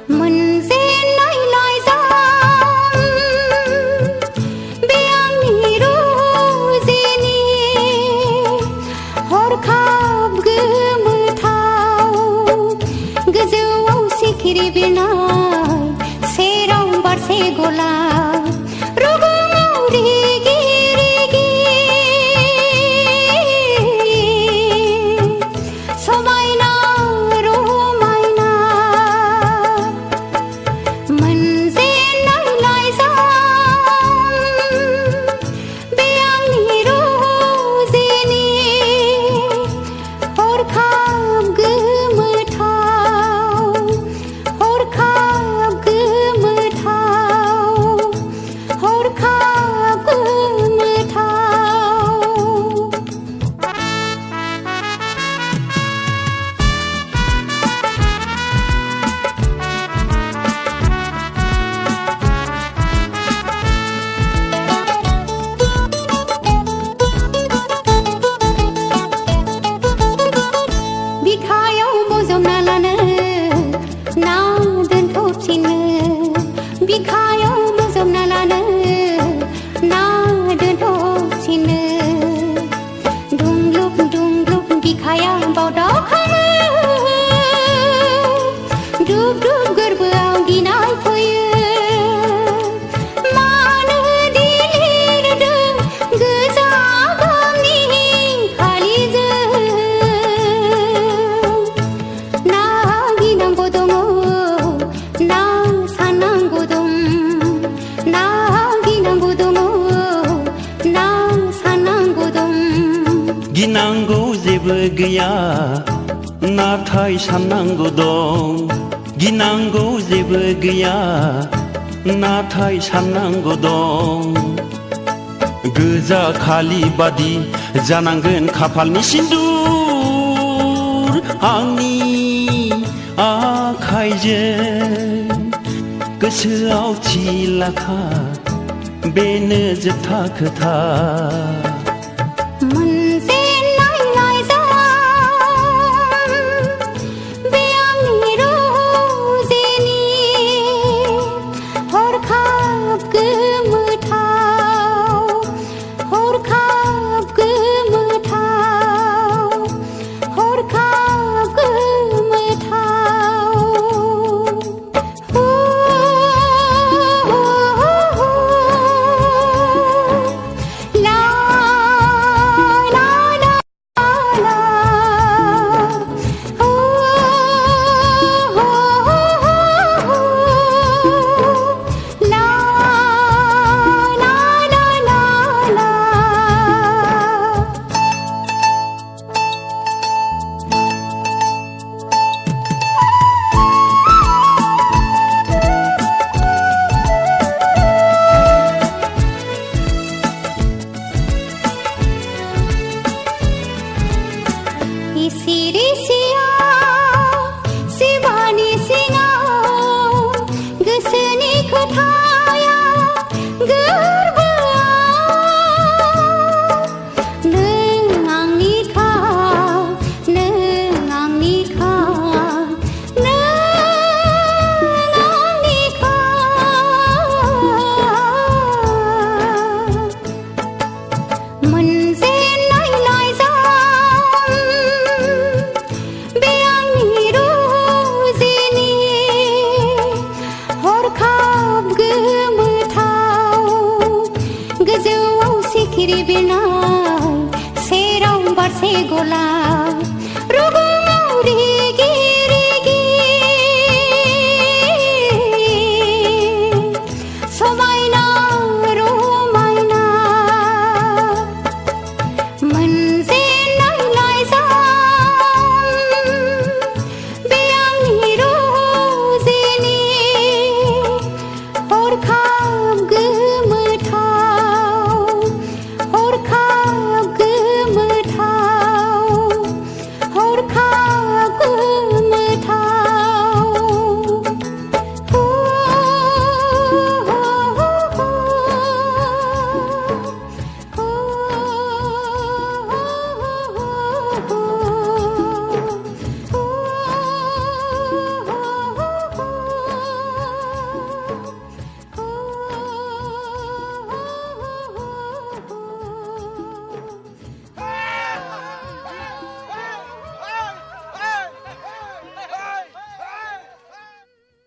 मोनजेननाय लाइजाम बे आंनि रुजेनि हरखाब गोमोथाव गोजौआव सिखिरि बिरनाय सेराव बारसे गलाब रुगुङाव रिगि रिगि समायना रमायना मोनजेननाय लाइजाम बे आंनि रुजेनि हरखाब गोमोथाव हरखाब गोमोथाव हरखाब गोमोथाव बिखायाव बजबना लानो ना दोनथ'फिनो बिखायाव बजबना लानो ना दोनथ'फिनो दुंग्लुब बिखाया बावदावखाङो दुब दुब गोरबोआव गिनाय फैयो मानो लिरदों गोजा गाबनि फालिजों ना गिनांगौ दङ ना साननांगौ दं ना गिनांगौ दङ ना साननांगौ दं गिनांगौ जेबो गैया नाथाय साननांगौ दं गिनांगौ जेबो गैया नाथाय साननांगौ दं गोजा खालि बादि जानांगोन खाफालनि सिन्दुर आंनि आखाइजों गोसोआव थि लाखा बेनो जोबथा खोथा मोनजेननाय लाइजाम बे आंनि रुजेनि हरखाब गोमोथाव हरखाब गोमोथाव हरखाब गोमोथाव ला ला ला ला ला ला ला ला सिरिसिया सिबानि सिङाव गोसोनि खोथाया गोरबोआव नों आंनिखा नों आंनिखा नों आंनिखा मोनजेननाय लाइजाम बे आंनि रुजेनि हरखाब गोमोथाव गोजौआव सिखिरि बिरनाय सेराव बारसे गलाब